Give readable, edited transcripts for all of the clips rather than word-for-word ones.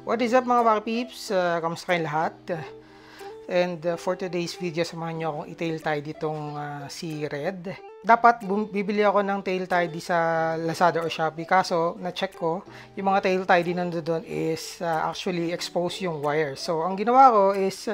What is up mga Waka Peeps? Kamusta kayong lahat? And for today's video, samahan nyo akong i-tail tie ditong si Red. Dapat bibili ako ng tail tie di sa Lazada or Shopee. Kaso, na-check ko, yung mga tail tie di nandoon is actually exposed yung wire. So, ang ginawa ko is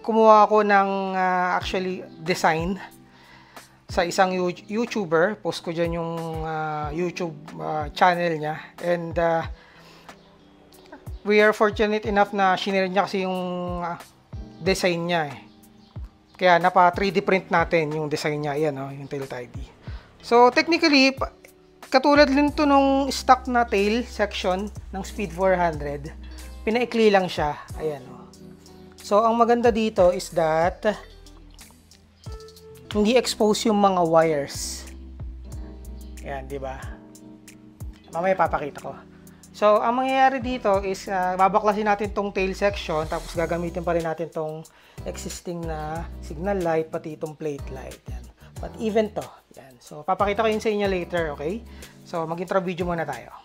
kumuha ako ng actually design sa isang YouTuber. Post ko dyan yung YouTube channel niya. And we are fortunate enough na shinare niya kasi yung design niya eh. Kaya napa 3D print natin yung design niya. Ayan yung tail tie. So technically, katulad din to nung stock na tail section ng Speed 400. Pinaikli lang siya. Ayan So ang maganda dito is that hindi expose yung mga wires. Ayan, di ba? Mamaya papakita ko. So, ang mangyayari dito is babaklasin natin tong tail section tapos gagamitin pa rin natin tong existing na signal light pati itong plate light. Yan. But even to. Yan. So, papakita ko yun sa inyo later, okay? So, mag-intro video muna tayo.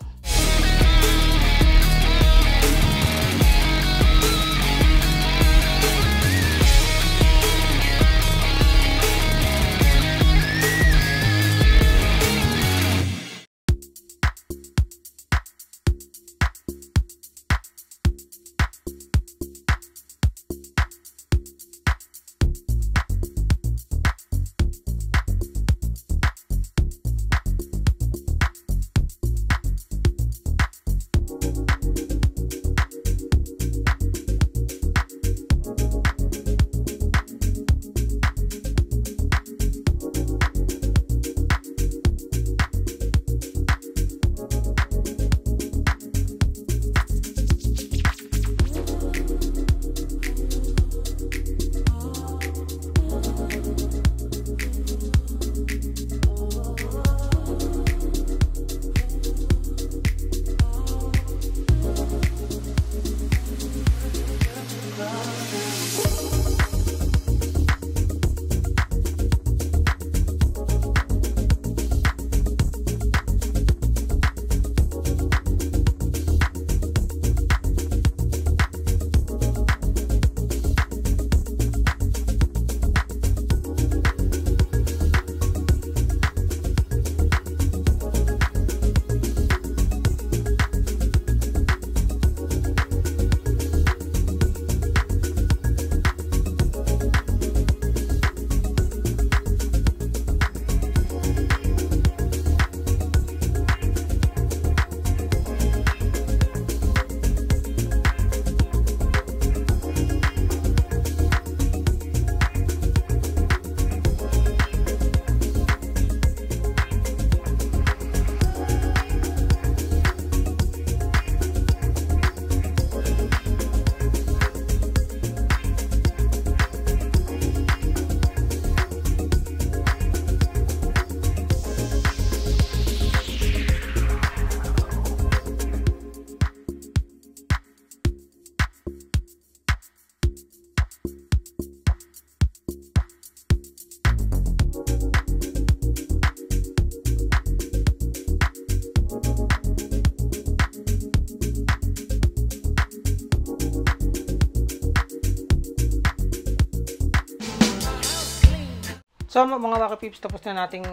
So mga Waka Peeps, tapos na nating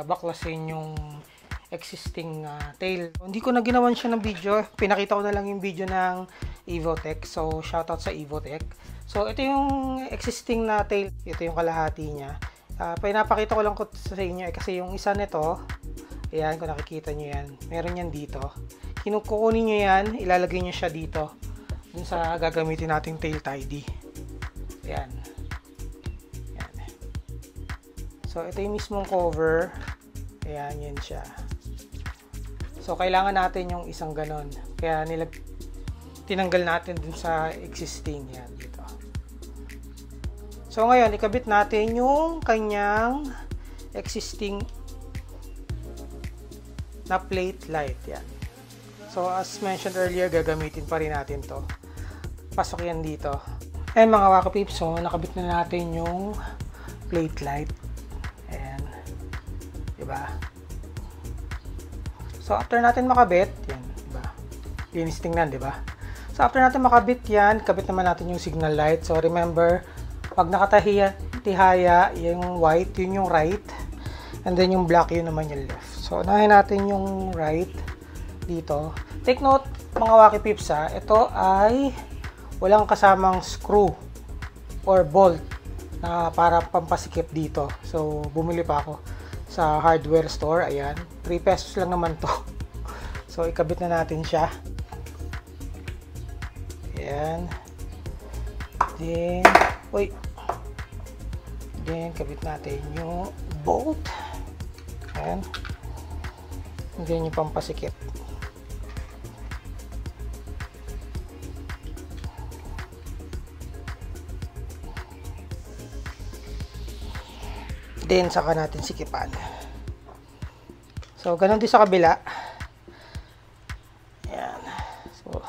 baklasin yung existing tail. Hindi ko na ginawan siya ng video. Pinakita ko na lang yung video ng Evotech. So shoutout sa Evotech. So ito yung existing na tail. Ito yung kalahati niya. Pinapakita ko lang sa inyo kasi yung isa nito, ayan, kung nakikita nyo yan, meron yan dito. Kukunin nyo yan, ilalagay nyo siya dito dun sa gagamitin nating tail tidy. Ayan. So, ito yung mismong cover. Ayan, yan siya. So, kailangan natin yung isang ganon. Kaya tinanggal natin dun sa existing. Yan, dito. So, ngayon, ikabit natin yung kanyang existing na plate light. Yan. So, as mentioned earlier, gagamitin pa rin natin to. Pasok yan dito. Ayan mga Waka Peeps, so, nakabit na natin yung plate light. Diba? So, after natin makabit, yan, diba? Linis tingnan, di ba? So, after natin makabit yan, kabit naman natin yung signal light. So, remember, pag nakatihaya, yung white, yun yung right. And then, yung black, yun naman yung left. So, unahin natin yung right dito. Take note, mga Wacky Peeps, ito ay walang kasamang screw or bolt na para pampasikip dito. So, bumili pa ako sa hardware store. Ayan, 3 pesos lang naman to. So, ikabit na natin siya. Ayan. Then, kabit natin yung bolt. Ayan. And then, yung pampasikip. Then, saka natin sikipan. So, ganun din sa kabila. Ayan. So,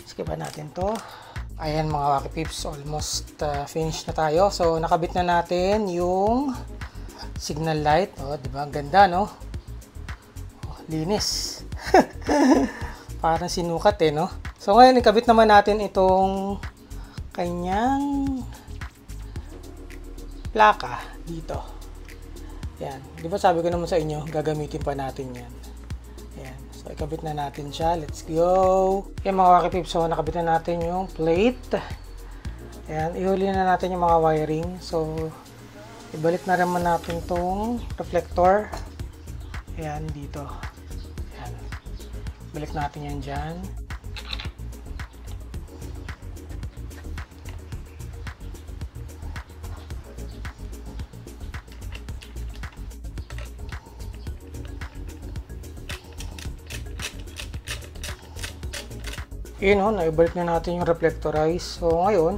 sikipan natin to. Ayan mga Wacky Peeps, almost finished na tayo. So, nakabit na natin yung signal light. O, diba? Ang ganda, no? Oh, linis. Parang sinukat, no? So, ngayon, ikabit naman natin itong kanyang plaka dito. Yan. Di ba sabi ko naman sa inyo, gagamitin pa natin yan. Yan. So, ikabit na natin siya. Let's go! Okay mga Wacky Peeps, so nakabit na natin yung plate. Yan. Ihuli na natin yung mga wiring. So, ibalik na naman natin tong reflector. Yan, dito. Yan. Balik natin yan dyan. Yun o, naibalik na natin yung reflectorize. So, ngayon,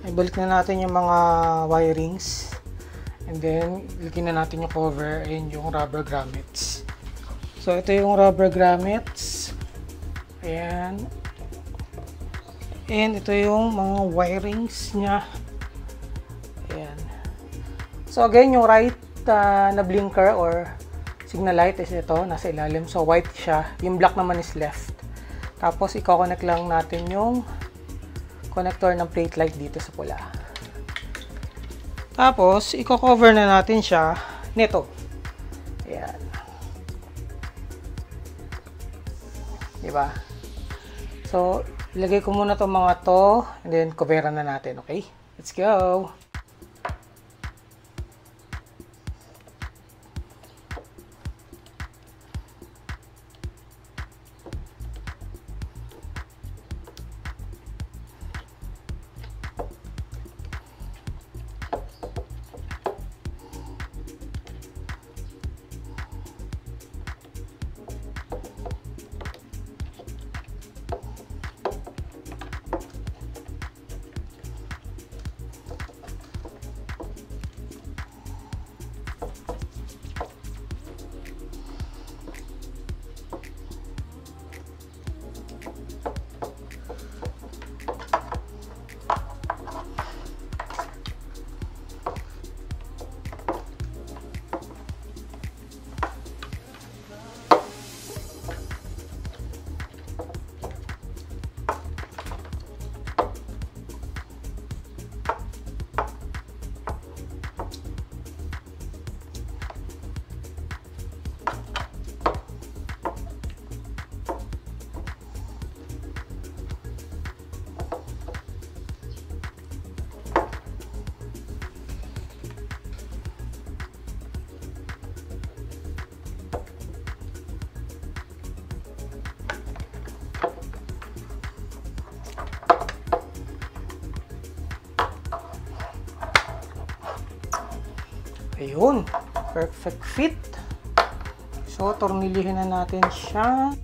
naibalik na natin yung mga wirings. And then, ilagyan na natin yung cover and yung rubber grommets. So, ito yung rubber grommets. Ayan. And ito yung mga wirings niya. Ayan. So, again, yung right na blinker or signal light is ito, nasa ilalim. So, white siya. Yung black naman is left. Tapos, i-connect lang natin yung connector ng plate light dito sa pula. Tapos, i-cover na natin siya nito. Ayan. Diba? So, ilagay ko muna itong mga to and then coveran na natin. Okay? Let's go! Ayun, perfect fit. So, tornilyohin na natin siya.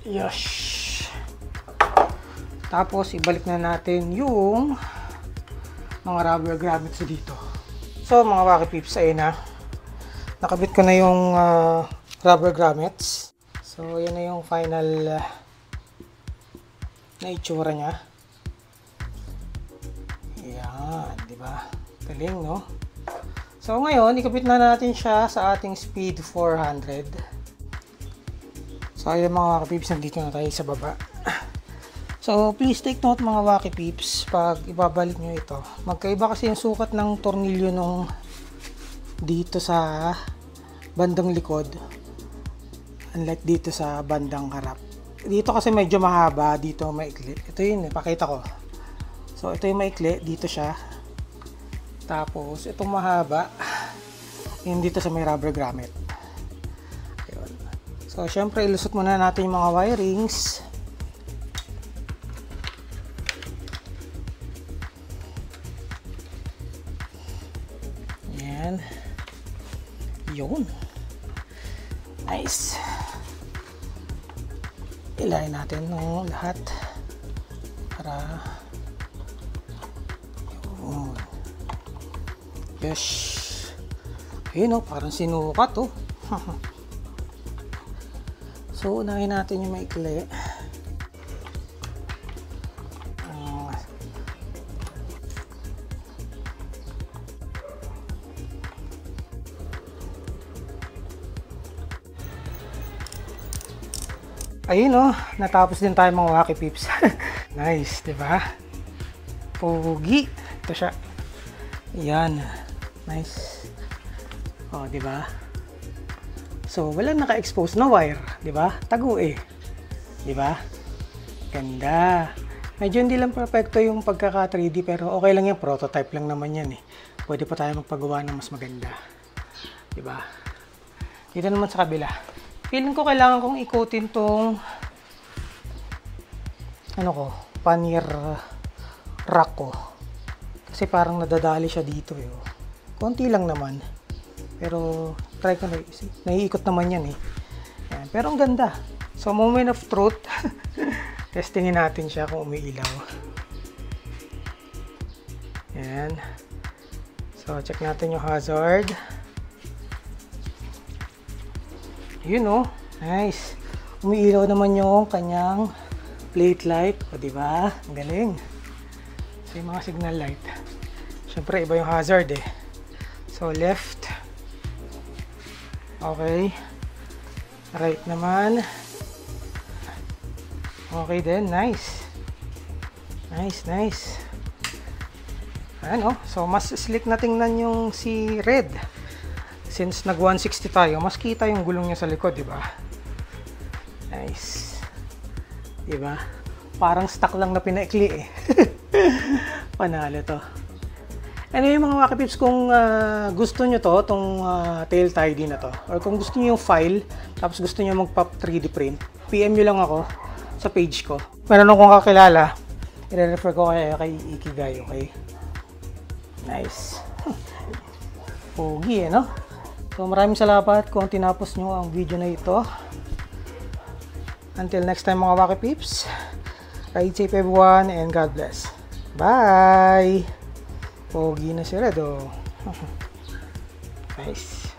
Yes. Tapos, ibalik na natin yung mga rubber grommets dito. So, mga Wacky Peeps, ayun na. Nakabit ko na yung rubber grommets. So, yan na yung final na itsura niya. Ayan, di ba? Galing, no? So, ngayon, ikabit na natin siya sa ating speed 400. So, ayun mga Wacky Peeps, nandito na tayo sa baba. So, please take note mga Wacky Peeps, pag ibabalik nyo ito. Magkaiba kasi yung sukat ng tornilyo nung dito sa bandang likod. Unlike dito sa bandang harap. Dito kasi medyo mahaba, dito maikli. Ito yun, pakita ko. So, ito yung maikli, dito siya. Tapos, itong mahaba, yun dito sa may rubber grommet. Ayun. So, syempre, ilusot muna natin yung mga wirings. Ayan. Yun. Nice. Ilayin natin ng lahat para yun. Yes. Ayun, parang sinukat, oh. So, unahin natin yung maikli. Ayun, oh, natapos din tayo mga Wacky Peeps. Nice, 'di ba? Pogi. Ito siya. Ayan. Nice. Oh, 'di ba? So, wala naka-expose na wire, 'di ba? Tago eh. 'Di ba? Ganda. Medyo hindi lang perfecto yung pagkaka 3D pero okay lang yan, prototype lang naman yan eh. Pwede pa tayo magpagawa ng mas maganda. 'Di ba? Dito naman sa kabila. Feeling ko kailangan kong ikutin tong ano ko, pannier rack ko. Kasi parang nadadali siya dito eh. Konti lang naman. Pero try ko na, naiikot naman yan eh. Yan. Pero ang ganda. So moment of truth. Testingin natin siya kung umiilaw. Yan. So check natin yung hazard. Yun, oh. Nice. Umiilaw naman yung kanyang plate light. O, diba? Ang galing. So, yung mga signal light. Siyempre, iba yung hazard eh. So, left. Okay. Right naman. Okay din. Nice. Nice, nice. Ayan, oh. So, mas slick na tingnan yung si red. Since nag 160 tayo, mas kita yung gulong niya sa likod, di ba? Nice. Di ba? Parang stock lang na pinaikli eh. Panalo to. Anyway mga Wacky Peeps, kung gusto nyo to, itong tail tidy na to, or kung gusto nyo yung file, tapos gusto nyo mag-pop 3D print, PM nyo lang ako sa page ko. Meron akong kakilala, i-refer ko kay Ikigai, okay? Nice. Pogi eh, no? So maraming salamat kung tinapos nyo ang video na ito. Until next time mga Wacky Peeps, ride safe everyone and God bless. Bye! Pogi na si Red, oh. Nice.